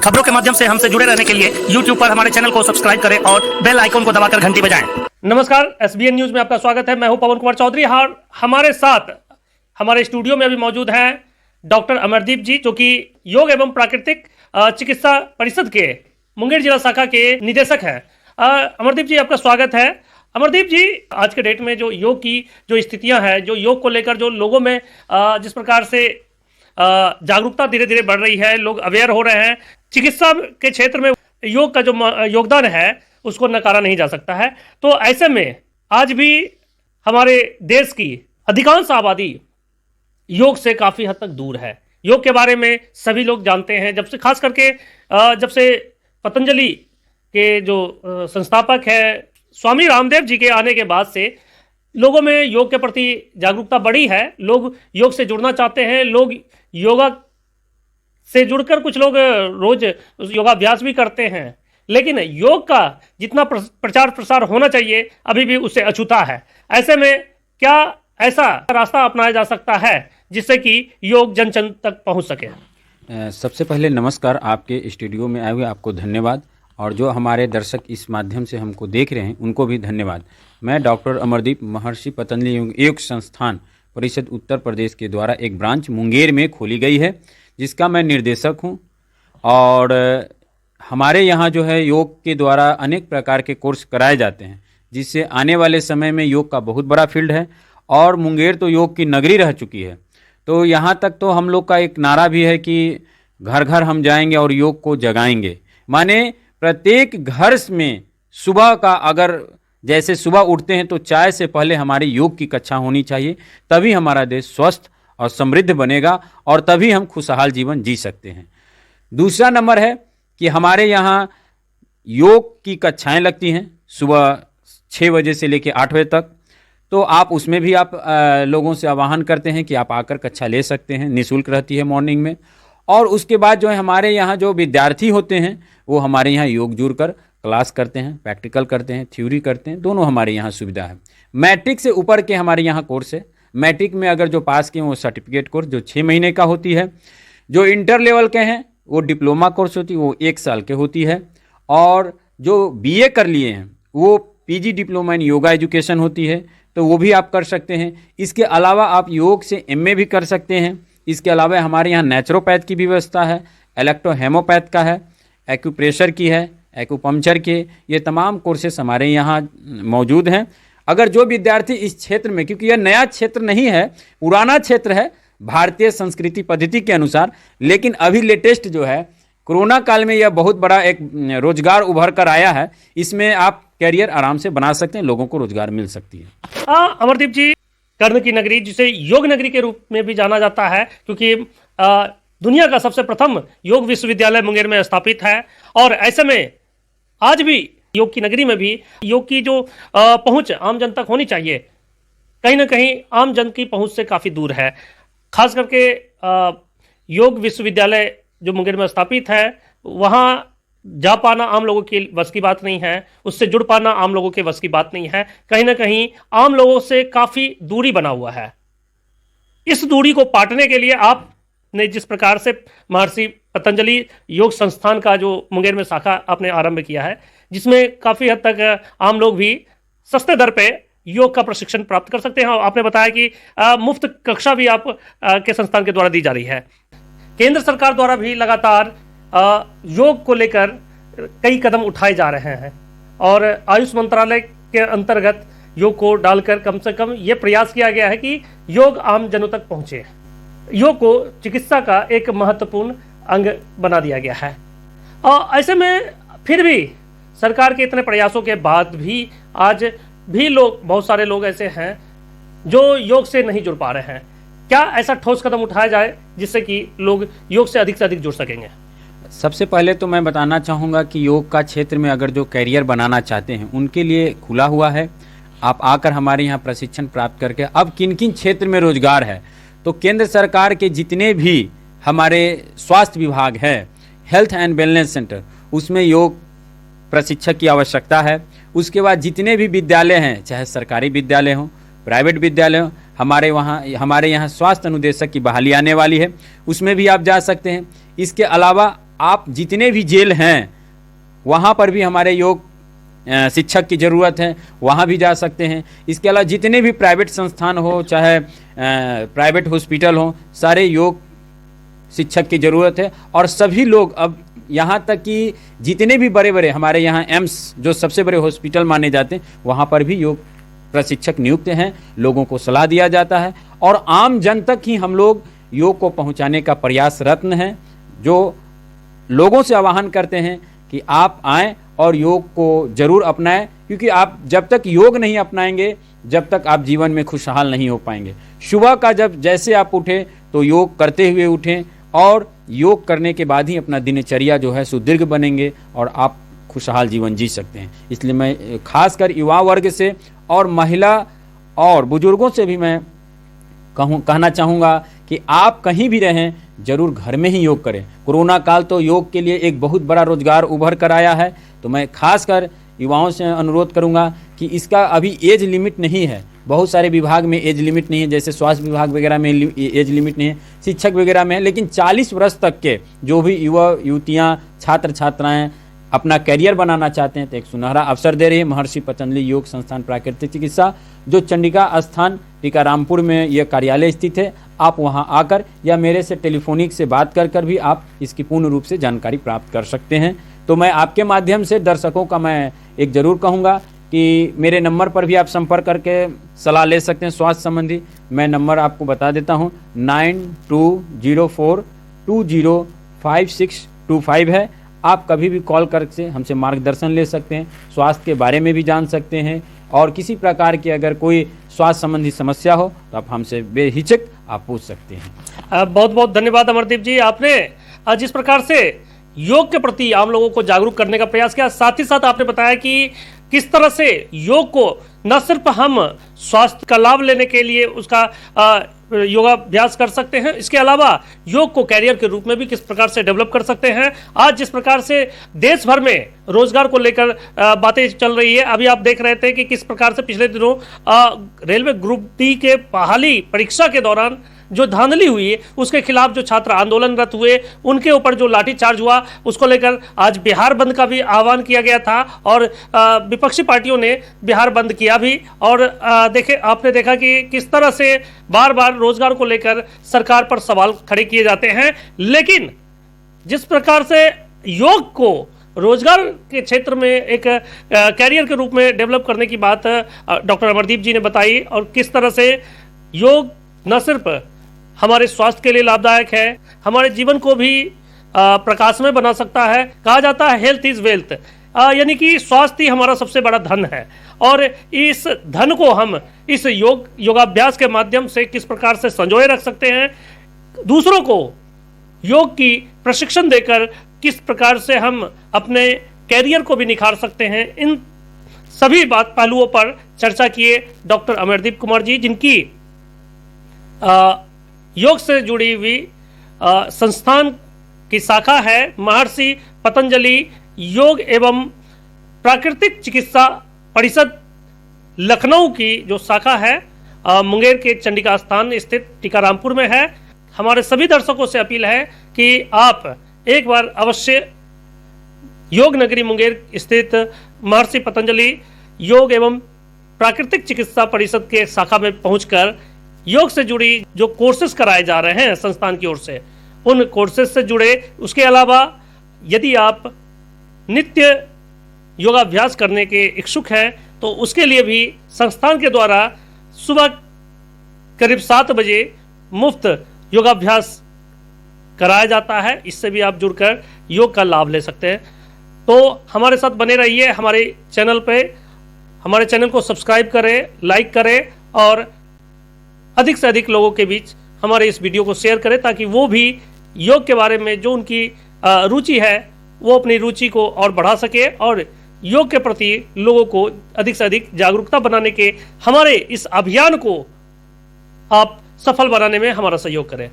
खबरों के माध्यम से हमसे जुड़े रहने के लिए YouTube पर हमारे चैनल को सब्सक्राइब करें और बेल आइकन को दबाकर घंटी बजाएं। नमस्कार, SBN न्यूज में आपका स्वागत है। मैं हूं पवन कुमार चौधरी। हमारे साथ हमारे स्टूडियो में अभी मौजूद हैं डॉक्टर अमरदीप जी, जो कि योग एवं प्राकृतिक चिकित्सा परिषद के मुंगेर जिला शाखा के निदेशक हैं। अमरदीप जी, आपका स्वागत है। अमरदीप जी, आज के डेट में जो योग की जो स्थितियां हैं, जो योग को लेकर जो लोगों में जिस प्रकार से जागरूकता धीरे धीरे बढ़ रही है, लोग अवेयर हो रहे हैं, चिकित्सा के क्षेत्र में योग का जो योगदान है उसको नकारा नहीं जा सकता है। तो ऐसे में आज भी हमारे देश की अधिकांश आबादी योग से काफ़ी हद तक दूर है। योग के बारे में सभी लोग जानते हैं, जब से खास करके जब से पतंजलि के जो संस्थापक है स्वामी रामदेव जी के आने के बाद से लोगों में योग के प्रति जागरूकता बढ़ी है। लोग योग से जुड़ना चाहते हैं। लोग योगा से जुड़कर कुछ लोग रोज योगाभ्यास भी करते हैं, लेकिन योग का जितना प्रचार प्रसार होना चाहिए अभी भी उससे अछूता है। ऐसे में क्या ऐसा रास्ता अपनाया जा सकता है जिससे कि योग जन जन तक पहुंच सके? सबसे पहले नमस्कार, आपके स्टूडियो में आए हुए आपको धन्यवाद, और जो हमारे दर्शक इस माध्यम से हमको देख रहे हैं उनको भी धन्यवाद। मैं डॉक्टर अमरदीप, महर्षि पतंजलि योग संस्थान परिषद उत्तर प्रदेश के द्वारा एक ब्रांच मुंगेर में खोली गई है, जिसका मैं निर्देशक हूं। और हमारे यहाँ जो है योग के द्वारा अनेक प्रकार के कोर्स कराए जाते हैं, जिससे आने वाले समय में योग का बहुत बड़ा फील्ड है। और मुंगेर तो योग की नगरी रह चुकी है, तो यहाँ तक तो हम लोग का एक नारा भी है कि घर घर हम जाएंगे और योग को जगाएंगे। माने प्रत्येक घर में सुबह का, अगर जैसे सुबह उठते हैं तो चाय से पहले हमारी योग की कक्षा होनी चाहिए, तभी हमारा देश स्वस्थ और समृद्ध बनेगा और तभी हम खुशहाल जीवन जी सकते हैं। दूसरा नंबर है कि हमारे यहाँ योग की कक्षाएं लगती हैं सुबह 6 बजे से लेकर 8 बजे तक। तो आप उसमें भी आप लोगों से आह्वान करते हैं कि आप आकर कक्षा ले सकते हैं, निःशुल्क रहती है मॉर्निंग में। और उसके बाद जो है हमारे यहाँ जो विद्यार्थी होते हैं वो हमारे यहाँ योग जुड़कर क्लास करते हैं, प्रैक्टिकल करते हैं, थ्योरी करते हैं, दोनों हमारे यहाँ सुविधा है। मैट्रिक से ऊपर के हमारे यहाँ कोर्स है। मैट्रिक में अगर जो पास किए वो सर्टिफिकेट कोर्स जो 6 महीने का होती है। जो इंटर लेवल के हैं वो डिप्लोमा कोर्स होती है, वो 1 साल के होती है। और जो BA कर लिए हैं वो PG diploma in yoga education होती है, तो वो भी आप कर सकते हैं। इसके अलावा आप योग से MA भी कर सकते हैं। इसके अलावा हमारे यहाँ नेचुरोपैथ की भी व्यवस्था है, इलेक्ट्रोहेमोपैथ का है, एक्यूप्रेशर की है, एक्यूपंक्चर के, ये तमाम कोर्सेस हमारे यहाँ मौजूद हैं। अगर जो विद्यार्थी इस क्षेत्र में, क्योंकि यह नया क्षेत्र नहीं है, पुराना क्षेत्र है भारतीय संस्कृति पद्धति के अनुसार, लेकिन अभी लेटेस्ट जो है कोरोना काल में यह बहुत बड़ा एक रोजगार उभर कर आया है। इसमें आप कैरियर आराम से बना सकते हैं, लोगों को रोजगार मिल सकती है। अमरदीप जी, कर्ण की नगरी जिसे योग नगरी के रूप में भी जाना जाता है, क्योंकि दुनिया का सबसे प्रथम योग विश्वविद्यालय मुंगेर में स्थापित है। और ऐसे में आज भी योग की नगरी में भी योग की जो पहुंच आम जन तक होनी चाहिए, कहीं ना कहीं आम जन की पहुंच से काफ़ी दूर है। खास करके योग विश्वविद्यालय जो मुंगेर में स्थापित है, वहाँ जा पाना आम लोगों के बस की बात नहीं है, उससे जुड़ पाना आम लोगों के बस की बात नहीं है। कहीं ना कहीं आम लोगों से काफ़ी दूरी बना हुआ है। इस दूरी को पाटने के लिए आपने जिस प्रकार से महर्षि पतंजलि योग संस्थान का जो मुंगेर में शाखा आपने आरंभ किया है, जिसमें काफ़ी हद तक आम लोग भी सस्ते दर पे योग का प्रशिक्षण प्राप्त कर सकते हैं। और आपने बताया कि मुफ्त कक्षा भी आप के संस्थान के द्वारा दी जा रही है। केंद्र सरकार द्वारा भी लगातार योग को लेकर कई कदम उठाए जा रहे हैं, और आयुष मंत्रालय के अंतर्गत योग को डालकर कम से कम ये प्रयास किया गया है कि योग आम जनों तक पहुंचे। योग को चिकित्सा का एक महत्वपूर्ण अंग बना दिया गया है। और ऐसे में फिर भी सरकार के इतने प्रयासों के बाद भी आज भी बहुत सारे लोग ऐसे हैं जो योग से नहीं जुड़ पा रहे हैं। क्या ऐसा ठोस कदम उठाया जाए जिससे कि लोग योग से अधिक जुड़ सकेंगे? सबसे पहले तो मैं बताना चाहूँगा कि योग का क्षेत्र में अगर जो कैरियर बनाना चाहते हैं उनके लिए खुला हुआ है। आप आकर हमारे यहाँ प्रशिक्षण प्राप्त करके, अब किन किन क्षेत्र में रोजगार है, तो केंद्र सरकार के जितने भी हमारे स्वास्थ्य विभाग है, हेल्थ एंड वेलनेस सेंटर, उसमें योग प्रशिक्षक की आवश्यकता है। उसके बाद जितने भी विद्यालय हैं, चाहे सरकारी विद्यालय हों, प्राइवेट विद्यालय हों, हमारे यहाँ स्वास्थ्य अनुदेशक की बहाली आने वाली है, उसमें भी आप जा सकते हैं। इसके अलावा आप जितने भी जेल हैं वहाँ पर भी हमारे योग शिक्षक की ज़रूरत है, वहाँ भी जा सकते हैं। इसके अलावा जितने भी प्राइवेट संस्थान हो, चाहे प्राइवेट हॉस्पिटल हो, सारे योग शिक्षक की ज़रूरत है। और सभी लोग अब यहाँ तक कि जितने भी बड़े बड़े हमारे यहाँ एम्स जो सबसे बड़े हॉस्पिटल माने जाते हैं, वहाँ पर भी योग प्रशिक्षक नियुक्त हैं, लोगों को सलाह दिया जाता है और आम जन तक ही हम लोग योग को पहुँचाने का प्रयासरत्न हैं, जो लोगों से आह्वान करते हैं कि आप आएँ और योग को जरूर अपनाएं, क्योंकि आप जब तक योग नहीं अपनाएंगे, जब तक आप जीवन में खुशहाल नहीं हो पाएंगे। सुबह का जब जैसे आप उठें तो योग करते हुए उठें और योग करने के बाद ही अपना दिनचर्या जो है सुदीर्घ बनेंगे और आप खुशहाल जीवन जी सकते हैं। इसलिए मैं खासकर युवा वर्ग से और महिला और बुजुर्गों से भी मैं कहना चाहूँगा कि आप कहीं भी रहें, जरूर घर में ही योग करें। कोरोना काल तो योग के लिए एक बहुत बड़ा रोजगार उभर कर आया है, तो मैं खासकर युवाओं से अनुरोध करूंगा कि इसका अभी एज लिमिट नहीं है। बहुत सारे विभाग में एज लिमिट नहीं है, जैसे स्वास्थ्य विभाग वगैरह में एज लिमिट नहीं है, शिक्षक वगैरह में है, लेकिन 40 वर्ष तक के जो भी युवा युवतियाँ छात्र छात्राएँ अपना करियर बनाना चाहते हैं तो एक सुनहरा अवसर दे रही है महर्षि पतंजलि योग संस्थान प्राकृतिक चिकित्सा, जो चंडिका स्थान टीकारामपुर में यह कार्यालय स्थित है। आप वहां आकर या मेरे से टेलीफोनिक से बात कर भी आप इसकी पूर्ण रूप से जानकारी प्राप्त कर सकते हैं। तो मैं आपके माध्यम से दर्शकों का मैं एक ज़रूर कहूँगा कि मेरे नंबर पर भी आप संपर्क करके सलाह ले सकते हैं स्वास्थ्य संबंधी। मैं नंबर आपको बता देता हूँ, 9204205625 है। आप कभी भी कॉल करके हमसे मार्गदर्शन ले सकते हैं, स्वास्थ्य के बारे में भी जान सकते हैं और किसी प्रकार की अगर कोई स्वास्थ्य संबंधी समस्या हो तो आप हमसे बेहिचक आप पूछ सकते हैं। बहुत बहुत धन्यवाद अमरदीप जी, आपने जिस प्रकार से योग के प्रति आम लोगों को जागरूक करने का प्रयास किया, साथ ही साथ आपने बताया कि किस तरह से योग को न सिर्फ हम स्वास्थ्य का लाभ लेने के लिए उसका योगाभ्यास कर सकते हैं, इसके अलावा योग को कैरियर के रूप में भी किस प्रकार से डेवलप कर सकते हैं। आज जिस प्रकार से देश भर में रोजगार को लेकर बातें चल रही है, अभी आप देख रहे थे कि किस प्रकार से पिछले दिनों रेलवे ग्रुप डी के बहाली परीक्षा के दौरान जो धांधली हुई है उसके खिलाफ जो छात्र आंदोलनरत हुए, उनके ऊपर जो लाठीचार्ज हुआ, उसको लेकर आज बिहार बंद का भी आह्वान किया गया था और विपक्षी पार्टियों ने बिहार बंद किया भी। और आपने देखा कि किस तरह से बार बार रोजगार को लेकर सरकार पर सवाल खड़े किए जाते हैं, लेकिन जिस प्रकार से योग को रोजगार के क्षेत्र में एक कैरियर के रूप में डेवलप करने की बात डॉक्टर अमरदीप जी ने बताई और किस तरह से योग न सिर्फ हमारे स्वास्थ्य के लिए लाभदायक है, हमारे जीवन को भी प्रकाशमय बना सकता है। कहा जाता है हेल्थ इज वेल्थ, यानी कि स्वास्थ्य ही हमारा सबसे बड़ा धन है और इस धन को हम इस योगाभ्यास के माध्यम से किस प्रकार से संजोए रख सकते हैं, दूसरों को योग की प्रशिक्षण देकर किस प्रकार से हम अपने कैरियर को भी निखार सकते हैं, इन सभी पहलुओं पर चर्चा किए डॉक्टर अमरदीप कुमार जी, जिनकी योग से जुड़ी हुई संस्थान की शाखा है महर्षि पतंजलि योग एवं प्राकृतिक चिकित्सा परिषद लखनऊ की जो शाखा है मुंगेर के चंडिका स्थान स्थित टीकारामपुर में है। हमारे सभी दर्शकों से अपील है कि आप एक बार अवश्य योग नगरी मुंगेर स्थित महर्षि पतंजलि योग एवं प्राकृतिक चिकित्सा परिषद के शाखा में पहुंचकर योग से जुड़ी जो कोर्सेज कराए जा रहे हैं संस्थान की ओर से, उन कोर्सेज से जुड़े। उसके अलावा यदि आप नित्य योगाभ्यास करने के इच्छुक हैं तो उसके लिए भी संस्थान के द्वारा सुबह करीब 7 बजे मुफ्त योगाभ्यास कराया जाता है। इससे भी आप जुड़कर योग का लाभ ले सकते हैं। तो हमारे साथ बने रहिए हमारे चैनल पे, हमारे चैनल को सब्सक्राइब करें, लाइक करें और अधिक से अधिक लोगों के बीच हमारे इस वीडियो को शेयर करें ताकि वो भी योग के बारे में जो उनकी रुचि है वो अपनी रुचि को और बढ़ा सके और योग के प्रति लोगों को अधिक से अधिक जागरूकता बनाने के हमारे इस अभियान को आप सफल बनाने में हमारा सहयोग करें।